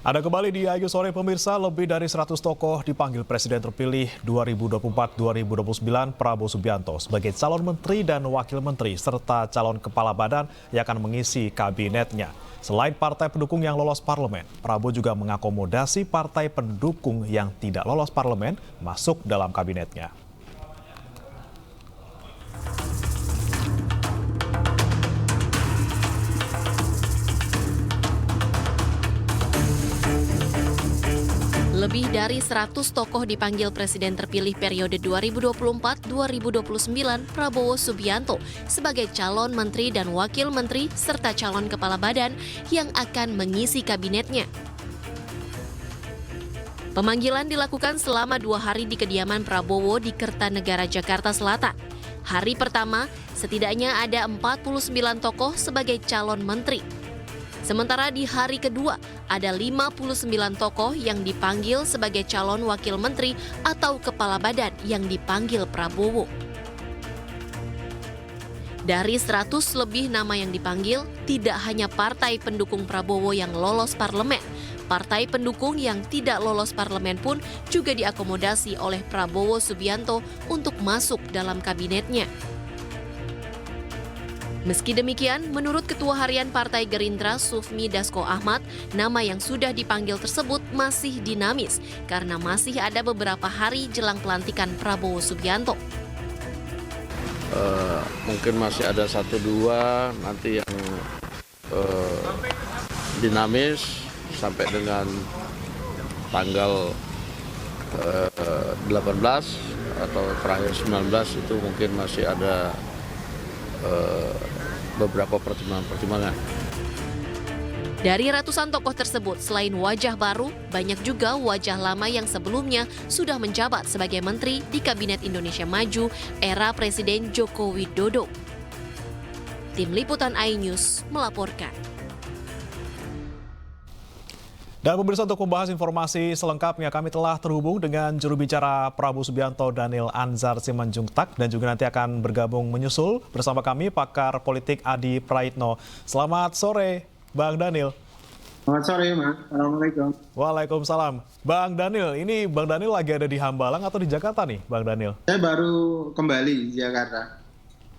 Ada kembali di Ayu Sore pemirsa, lebih dari 100 tokoh dipanggil Presiden terpilih 2024-2029 Prabowo Subianto sebagai calon menteri dan wakil menteri serta calon kepala badan yang akan mengisi kabinetnya. Selain partai pendukung yang lolos parlemen, Prabowo juga mengakomodasi partai pendukung yang tidak lolos parlemen masuk dalam kabinetnya. Lebih dari 100 tokoh dipanggil Presiden terpilih periode 2024-2029 Prabowo Subianto sebagai calon menteri dan wakil menteri serta calon kepala badan yang akan mengisi kabinetnya. Pemanggilan dilakukan selama 2 hari di kediaman Prabowo di Kertanegara, Jakarta Selatan. Hari pertama, setidaknya ada 49 tokoh sebagai calon menteri. Sementara di hari kedua, ada 59 tokoh yang dipanggil sebagai calon wakil menteri atau kepala badan yang dipanggil Prabowo. Dari 100 lebih nama yang dipanggil, tidak hanya partai pendukung Prabowo yang lolos parlemen. Partai pendukung yang tidak lolos parlemen pun juga diakomodasi oleh Prabowo Subianto untuk masuk dalam kabinetnya. Meski demikian, menurut Ketua Harian Partai Gerindra Sufmi Dasko Ahmad, nama yang sudah dipanggil tersebut masih dinamis karena masih ada beberapa hari jelang pelantikan Prabowo Subianto. Mungkin masih ada 1-2 nanti yang dinamis sampai dengan tanggal 18 atau terakhir 19 itu mungkin masih ada beberapa pertimbangan. Dari ratusan tokoh tersebut, selain wajah baru, banyak juga wajah lama yang sebelumnya sudah menjabat sebagai menteri di Kabinet Indonesia Maju era Presiden Joko Widodo. Tim Liputan iNews melaporkan. Dan pemirsa, untuk membahas informasi selengkapnya kami telah terhubung dengan juru bicara Prabowo Subianto Daniel Anzar Simanjuntak dan juga nanti akan bergabung menyusul bersama kami pakar politik Adi Praitno. Selamat sore Bang Daniel. Selamat sore Mas, Assalamualaikum. Waalaikumsalam. Bang Daniel, ini Bang Daniel lagi ada di Hambalang atau di Jakarta nih Bang Daniel? Saya baru kembali di Jakarta.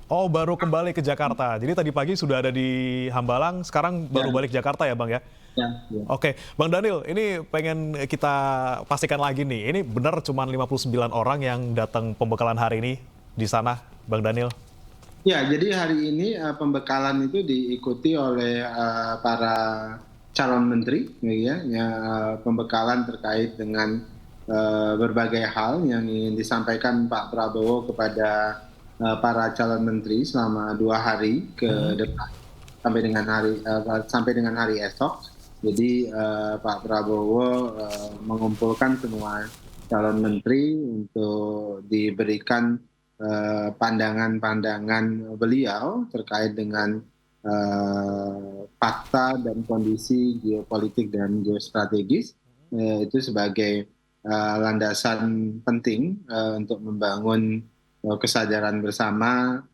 Oh, baru kembali ke Jakarta. Jadi tadi pagi sudah ada di Hambalang, sekarang baru balik Jakarta ya Bang ya? Ya. Oke, Bang Daniel, ini pengen kita pastikan lagi nih, ini benar cuma 59 orang yang datang pembekalan hari ini di sana, Bang Daniel? Ya, jadi hari ini pembekalan itu diikuti oleh para calon menteri, pembekalan terkait dengan berbagai hal yang ingin disampaikan Pak Prabowo kepada para calon menteri selama 2 hari ke depan sampai dengan hari esok. Jadi Pak Prabowo mengumpulkan semua calon menteri untuk diberikan pandangan-pandangan beliau terkait dengan fakta dan kondisi geopolitik dan geostrategis, itu sebagai landasan penting untuk membangun kesadaran bersama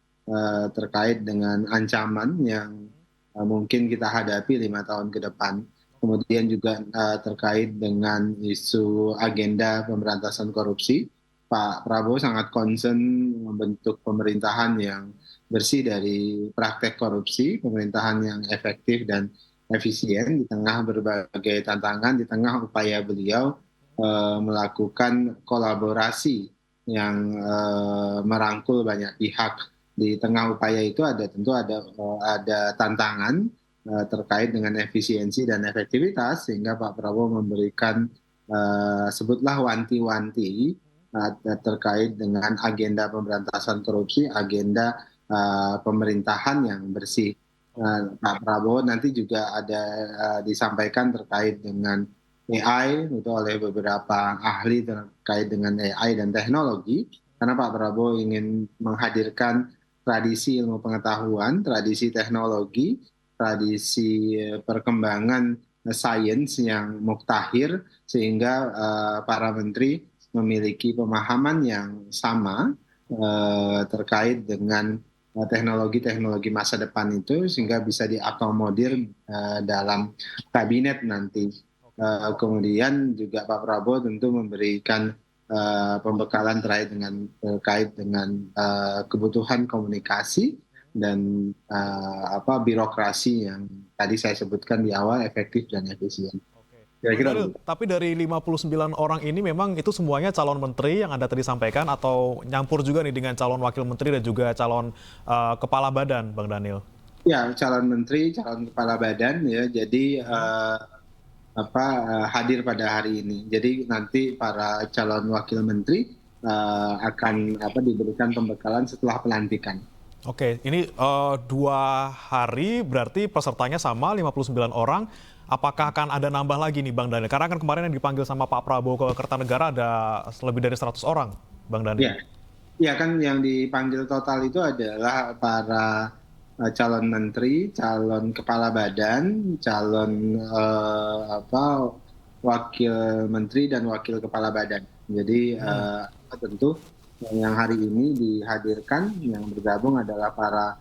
terkait dengan ancaman yang mungkin kita hadapi 5 tahun ke depan. Kemudian juga terkait dengan isu agenda pemberantasan korupsi, Pak Prabowo sangat concern membentuk pemerintahan yang bersih dari praktek korupsi, pemerintahan yang efektif dan efisien di tengah berbagai tantangan, di tengah upaya beliau melakukan kolaborasi yang merangkul banyak pihak. Di tengah upaya itu tentu ada tantangan terkait dengan efisiensi dan efektivitas, sehingga Pak Prabowo memberikan sebutlah wanti-wanti terkait dengan agenda pemberantasan korupsi, agenda pemerintahan yang bersih. Pak Prabowo nanti juga ada disampaikan terkait dengan AI itu oleh beberapa ahli terkait dengan AI dan teknologi, karena Pak Prabowo ingin menghadirkan tradisi ilmu pengetahuan, tradisi teknologi, tradisi perkembangan sains yang muktahir, sehingga para menteri memiliki pemahaman yang sama terkait dengan teknologi-teknologi masa depan itu, sehingga bisa diakomodir dalam kabinet nanti. kemudian juga Pak Prabowo tentu memberikan pembekalan terkait dengan kebutuhan komunikasi dan birokrasi yang tadi saya sebutkan di awal, efektif dan efisien. Kira-kira Daniel, tapi dari 59 orang ini memang itu semuanya calon menteri yang Anda tadi sampaikan atau nyampur juga nih dengan calon wakil menteri dan juga calon kepala badan, Bang Daniel? Ya, calon menteri, calon kepala badan ya. Jadi hadir pada hari ini. Jadi nanti para calon wakil menteri akan diberikan pembekalan setelah pelantikan. Oke, ini 2 hari berarti pesertanya sama 59 orang. Apakah akan ada nambah lagi nih Bang Daniel? Karena kan kemarin yang dipanggil sama Pak Prabowo ke Kertanegara ada lebih dari 100 orang, Bang Daniel. Ya kan yang dipanggil total itu adalah para calon menteri, calon kepala badan, calon wakil menteri dan wakil kepala badan. Jadi tentu yang hari ini dihadirkan yang bergabung adalah para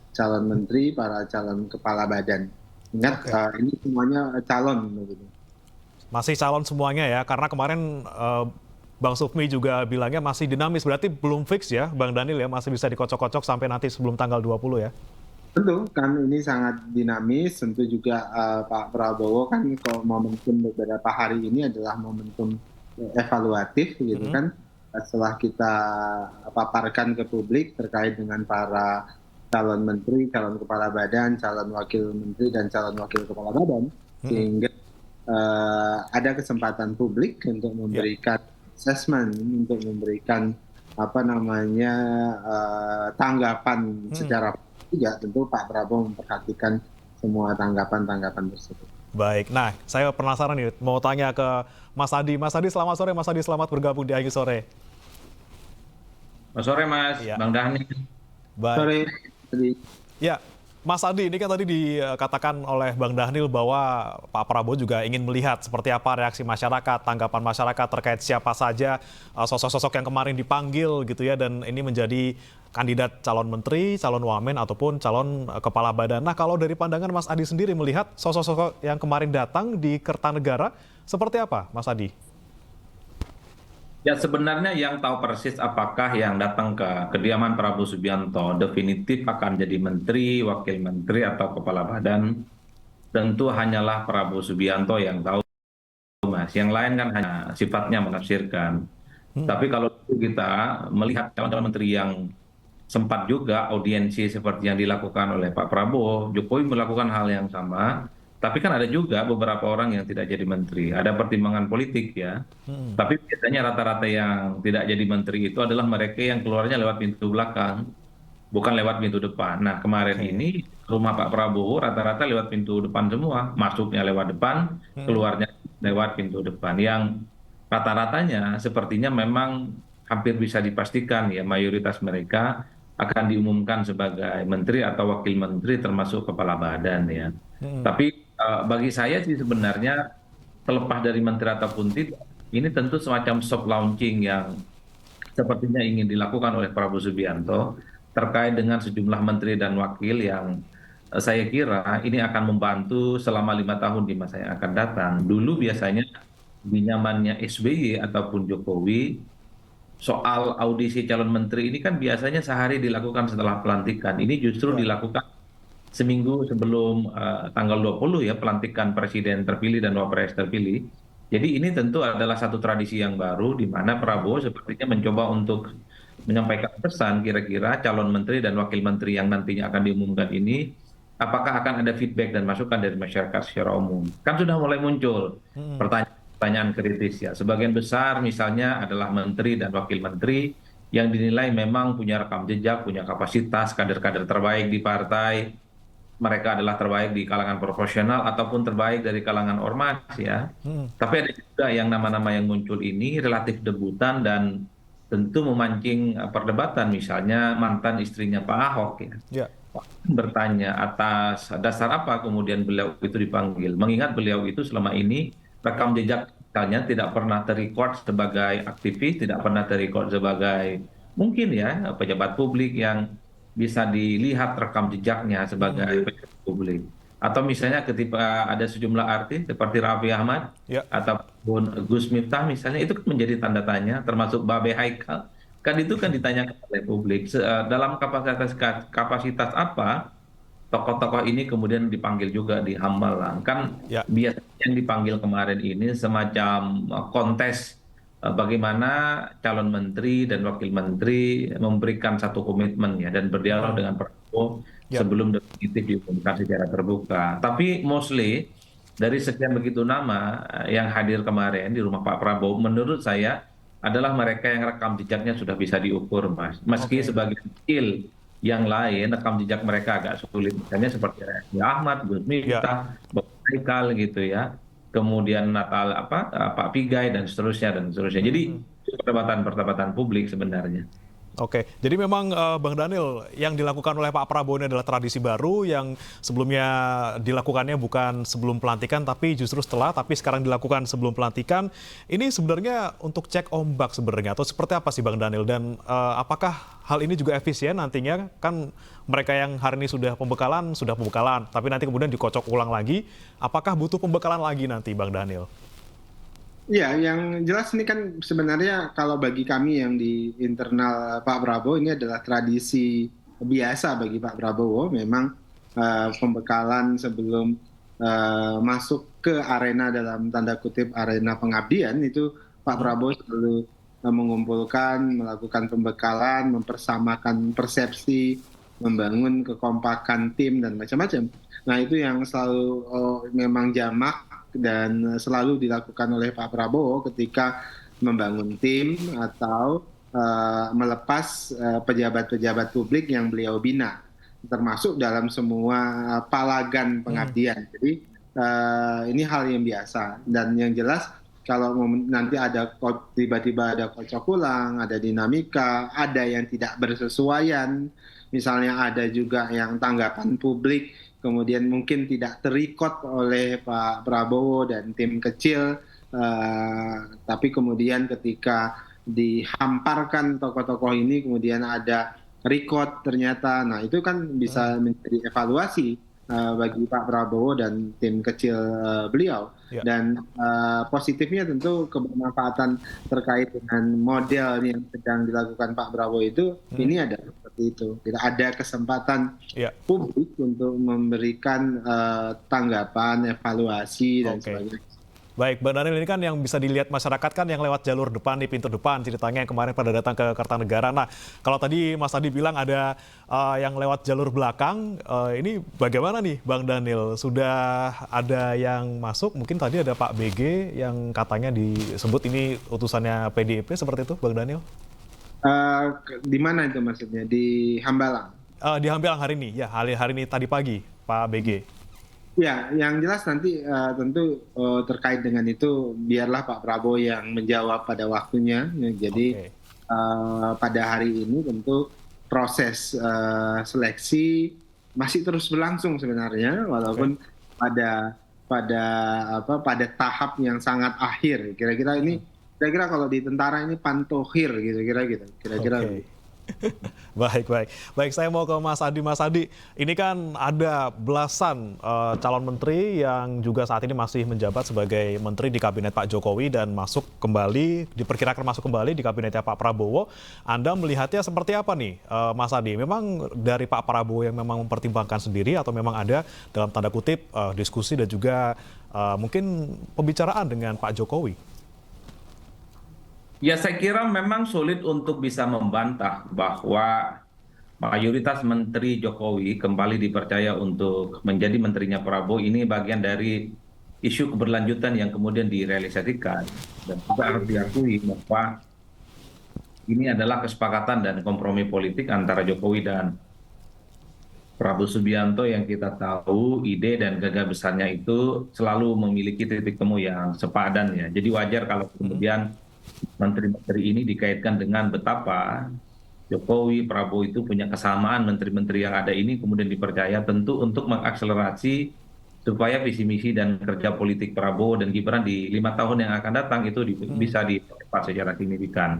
calon menteri, para calon kepala badan. Ingat, ini semuanya calon. Masih calon semuanya ya, karena kemarin Bang Sufmi juga bilangnya masih dinamis, berarti belum fix ya Bang Daniel ya, masih bisa dikocok-kocok sampai nanti sebelum tanggal 20 ya? Tentu, kan ini sangat dinamis, tentu juga Pak Prabowo kan kalau momentum beberapa hari ini adalah momentum evaluatif gitu kan, setelah kita paparkan ke publik terkait dengan para calon menteri, calon kepala badan, calon wakil menteri, dan calon wakil kepala badan, sehingga ada kesempatan publik untuk memberikan assessment, untuk memberikan tanggapan secara juga. Tentu Pak Prabowo memperhatikan semua tanggapan-tanggapan tersebut. Baik, nah saya penasaran nih, mau tanya ke Mas Adi. Mas Adi, selamat sore. Mas Adi, selamat bergabung di Ayu Sore. Selamat sore Mas, Bang Daniel. Baik. Sore. Ya, Mas Adi, ini kan tadi dikatakan oleh Bang Daniel bahwa Pak Prabowo juga ingin melihat seperti apa reaksi masyarakat, tanggapan masyarakat terkait siapa saja sosok-sosok yang kemarin dipanggil gitu ya, dan ini menjadi kandidat calon menteri, calon wamen ataupun calon kepala badan. Nah, kalau dari pandangan Mas Adi sendiri melihat sosok-sosok yang kemarin datang di Kertanegara seperti apa, Mas Adi? Ya sebenarnya yang tahu persis apakah yang datang ke kediaman Prabowo Subianto definitif akan jadi menteri, wakil menteri atau kepala badan, tentu hanyalah Prabowo Subianto yang tahu, Mas. Yang lain kan hanya sifatnya menafsirkan. Tapi kalau kita melihat calon-calon menteri yang sempat juga audiensi seperti yang dilakukan oleh Pak Prabowo, Jokowi melakukan hal yang sama. Tapi kan ada juga beberapa orang yang tidak jadi menteri. Ada pertimbangan politik ya. Tapi biasanya rata-rata yang tidak jadi menteri itu adalah mereka yang keluarnya lewat pintu belakang, bukan lewat pintu depan. Nah kemarin ini rumah Pak Prabowo rata-rata lewat pintu depan semua. Masuknya lewat depan, keluarnya lewat pintu depan. Yang rata-ratanya sepertinya memang hampir bisa dipastikan ya mayoritas mereka akan diumumkan sebagai menteri atau wakil menteri termasuk kepala badan ya. Tapi bagi saya sih sebenarnya terlepas dari menteri ataupun tidak, ini tentu semacam soft launching yang sepertinya ingin dilakukan oleh Prabowo Subianto terkait dengan sejumlah menteri dan wakil yang saya kira ini akan membantu selama 5 tahun di masa yang akan datang. Dulu biasanya di zamannya SBY ataupun Jokowi, soal audisi calon menteri ini kan biasanya sehari dilakukan setelah pelantikan. Ini justru dilakukan seminggu sebelum tanggal 20 ya, pelantikan presiden terpilih dan wapres terpilih. Jadi ini tentu adalah satu tradisi yang baru di mana Prabowo sepertinya mencoba untuk menyampaikan pesan kira-kira calon menteri dan wakil menteri yang nantinya akan diumumkan ini apakah akan ada feedback dan masukan dari masyarakat secara umum. Kan sudah mulai muncul pertanyaan kritis ya. Sebagian besar misalnya adalah menteri dan wakil menteri yang dinilai memang punya rekam jejak, punya kapasitas, kader-kader terbaik di partai. Mereka adalah terbaik di kalangan profesional ataupun terbaik dari kalangan ormas ya. Tapi ada juga yang nama-nama yang muncul ini relatif debutan dan tentu memancing perdebatan. Misalnya mantan istrinya Pak Ahok ya. Bertanya atas dasar apa kemudian beliau itu dipanggil. Mengingat beliau itu selama ini rekam jejak misalnya tidak pernah terrecord sebagai aktivis, tidak pernah terrecord sebagai mungkin ya pejabat publik yang bisa dilihat rekam jejaknya sebagai pejabat publik. Atau misalnya ketika ada sejumlah artis seperti Raffi Ahmad Ya. ataupun Gus Miftah misalnya, itu kan menjadi tanda tanya, termasuk Babe Haikal. Kan itu kan ditanyakan oleh publik, dalam kapasitas apa tokoh-tokoh ini kemudian dipanggil juga di Hambalang. Kan Ya. biasanya yang dipanggil kemarin ini semacam kontes bagaimana calon menteri dan wakil menteri memberikan satu komitmen ya dan berdialog dengan Prabowo Ya. sebelum definitif diumumkan secara terbuka. Tapi mostly dari sekian begitu nama yang hadir kemarin di rumah Pak Prabowo, menurut saya adalah mereka yang rekam jejaknya sudah bisa diukur, Mas. Meski Oke. sebagian kecil yang lain rekam jejak mereka agak sulit, misalnya seperti Raffi Ahmad, Gus Ya. Miftah, Bapak Haikal gitu ya. Kemudian Natal Pak Pigai dan seterusnya dan seterusnya. Jadi itu perdebatan publik sebenarnya. Oke, jadi memang Bang Daniel, yang dilakukan oleh Pak Prabowo ini adalah tradisi baru yang sebelumnya dilakukannya bukan sebelum pelantikan tapi justru setelah, tapi sekarang dilakukan sebelum pelantikan. Ini sebenarnya untuk cek ombak sebenarnya atau seperti apa sih Bang Daniel? Dan apakah hal ini juga efisien nantinya? Kan mereka yang hari ini sudah pembekalan, tapi nanti kemudian dikocok ulang lagi. Apakah butuh pembekalan lagi nanti Bang Daniel? Ya, yang jelas ini kan sebenarnya kalau bagi kami yang di internal Pak Prabowo ini adalah tradisi biasa bagi Pak Prabowo. Memang pembekalan sebelum masuk ke arena dalam tanda kutip arena pengabdian itu Pak Prabowo selalu mengumpulkan, melakukan pembekalan, mempersamakan persepsi, membangun kekompakan tim dan macam-macam. Nah itu yang selalu memang jamak dan selalu dilakukan oleh Pak Prabowo ketika membangun tim atau melepas pejabat-pejabat publik yang beliau bina, termasuk dalam semua palagan pengabdian. Jadi ini hal yang biasa dan yang jelas kalau nanti ada tiba-tiba ada kocok ulang, ada dinamika, ada yang tidak bersesuaian, misalnya ada juga yang tanggapan publik kemudian mungkin tidak terikot oleh Pak Prabowo dan tim kecil, tapi kemudian ketika dihamparkan tokoh-tokoh ini kemudian ada record ternyata, nah itu kan bisa menjadi evaluasi bagi Pak Prabowo dan tim kecil beliau. Ya. Dan positifnya tentu kebermanfaatan terkait dengan model yang sedang dilakukan Pak Prabowo itu ini ada seperti itu. Tidak ada kesempatan publik untuk memberikan tanggapan, evaluasi dan sebagainya. Baik, Bang Daniel, ini kan yang bisa dilihat masyarakat kan yang lewat jalur depan di pintu depan ceritanya yang kemarin pada datang ke Kertanegara. Nah, kalau tadi Mas Adi bilang ada yang lewat jalur belakang, ini bagaimana nih Bang Daniel? Sudah ada yang masuk? Mungkin tadi ada Pak BG yang katanya disebut ini utusannya PDIP seperti itu, Bang Daniel? Di mana itu maksudnya? Di Hambalang? Di Hambalang hari ini, ya hari ini tadi pagi, Pak BG. Ya, yang jelas nanti tentu terkait dengan itu biarlah Pak Prabowo yang menjawab pada waktunya. Jadi pada hari ini tentu proses seleksi masih terus berlangsung sebenarnya, walaupun pada tahap yang sangat akhir. Kira-kira kalau di tentara ini pantohir gitu, kira-kira. Baik. Saya mau ke Mas Adi. Mas Adi, ini kan ada belasan calon menteri yang juga saat ini masih menjabat sebagai menteri di kabinet Pak Jokowi dan diperkirakan masuk kembali di kabinetnya Pak Prabowo. Anda melihatnya seperti apa nih, Mas Adi? Memang dari Pak Prabowo yang memang mempertimbangkan sendiri atau memang ada dalam tanda kutip diskusi dan juga mungkin pembicaraan dengan Pak Jokowi? Ya, saya kira memang sulit untuk bisa membantah bahwa mayoritas menteri Jokowi kembali dipercaya untuk menjadi menterinya Prabowo ini bagian dari isu keberlanjutan yang kemudian direalisasikan. Dan juga harus diakui bahwa ini adalah kesepakatan dan kompromi politik antara Jokowi dan Prabowo Subianto yang kita tahu ide dan gagasan besarnya itu selalu memiliki titik temu yang sepadan ya. Jadi wajar kalau kemudian menteri-menteri ini dikaitkan dengan betapa Jokowi, Prabowo itu punya kesamaan menteri-menteri yang ada ini kemudian dipercaya tentu untuk mengakselerasi supaya visi misi dan kerja politik Prabowo dan Gibran di 5 tahun yang akan datang itu bisa dipercepat secara signifikan.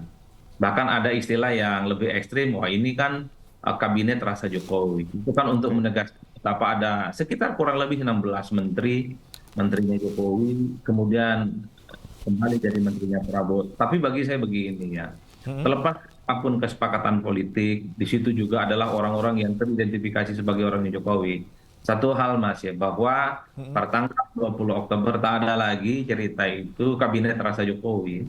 Bahkan ada istilah yang lebih ekstrim, wah ini kan kabinet rasa Jokowi. Itu kan untuk menegaskan betapa ada sekitar kurang lebih 16 menteri, menterinya Jokowi, kemudian kembali jadi menterinya Prabowo. Tapi bagi saya begini ya, terlepas apapun kesepakatan politik, di situ juga adalah orang-orang yang teridentifikasi sebagai orangnya Jokowi. Satu hal Mas ya, bahwa pertanggal 20 Oktober tak ada lagi cerita itu kabinet rasa Jokowi.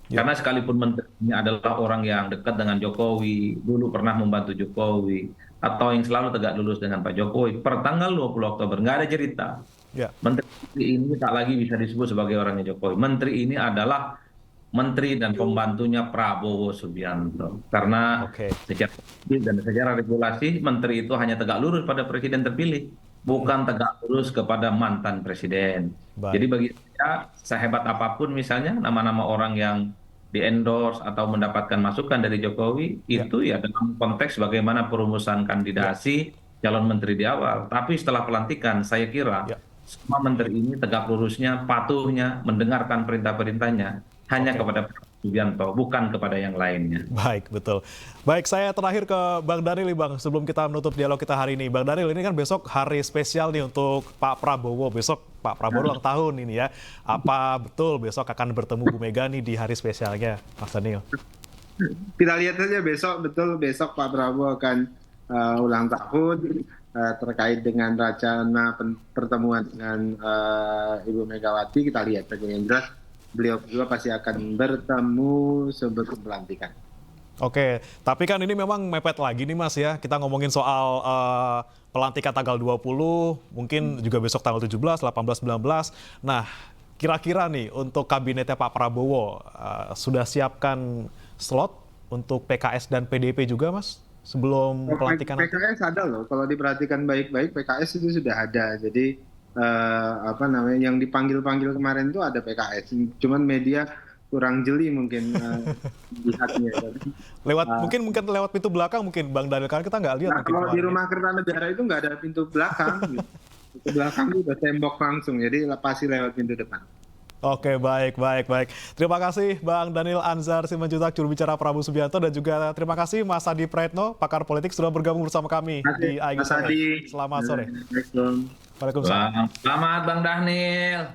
Karena sekalipun menterinya adalah orang yang dekat dengan Jokowi, dulu pernah membantu Jokowi, atau yang selalu tegak lurus dengan Pak Jokowi, pertanggal 20 Oktober nggak ada cerita. Menteri ini tak lagi bisa disebut sebagai orangnya Jokowi. Menteri ini adalah menteri dan pembantunya Prabowo Subianto. Karena secara regulasi menteri itu hanya tegak lurus pada presiden terpilih, bukan tegak lurus kepada mantan presiden. Jadi bagi saya, sehebat apapun misalnya nama-nama orang yang di-endorse atau mendapatkan masukan dari Jokowi, itu ya dalam konteks bagaimana perumusan kandidasi calon menteri di awal. Tapi setelah pelantikan, saya kira semua menteri ini tegak lurusnya, patuhnya, mendengarkan perintah-perintahnya hanya kepada Pak Subianto, bukan kepada yang lainnya. Baik, betul. Baik, saya terakhir ke Bang Daniel, Bang, sebelum kita menutup dialog kita hari ini. Bang Daniel, ini kan besok hari spesial nih untuk Pak Prabowo. Besok Pak Prabowo ulang tahun ini ya. Apa betul besok akan bertemu Bu Mega nih di hari spesialnya, Mas Daniel? Kita lihat saja besok Pak Prabowo akan ulang tahun. Terkait dengan rencana pertemuan dengan Ibu Megawati, kita lihat saja. Yang jelas beliau berdua pasti akan bertemu sebelum pelantikan. Oke, tapi kan ini memang mepet lagi nih Mas ya. Kita ngomongin soal pelantikan tanggal 20, mungkin juga besok tanggal 17, 18, 19. Nah, kira-kira nih untuk kabinetnya Pak Prabowo, sudah siapkan slot untuk PKS dan PDIP juga Mas? Sebelum pelantikan? PKS ada loh, kalau diperhatikan baik-baik PKS itu sudah ada. Jadi yang dipanggil-panggil kemarin itu ada PKS. Cuman media kurang jeli mungkin lihatnya. Mungkin lewat pintu belakang mungkin Bang Daniel, karena kita nggak lihat. Nah, kalau di Rumah Kertanegara itu nggak ada pintu belakang. Pintu belakang itu udah tembok langsung, jadi pasti lewat pintu depan. Oke, baik. Terima kasih Bang Daniel Anzar Simanjuntak, juru bicara Prabowo Subianto, dan juga terima kasih Mas Adi Praetno, pakar politik, sudah bergabung bersama kami di AIG Sore. Selamat sore. Waalaikumsalam. Waalaikumsalam. Selamat Bang Daniel.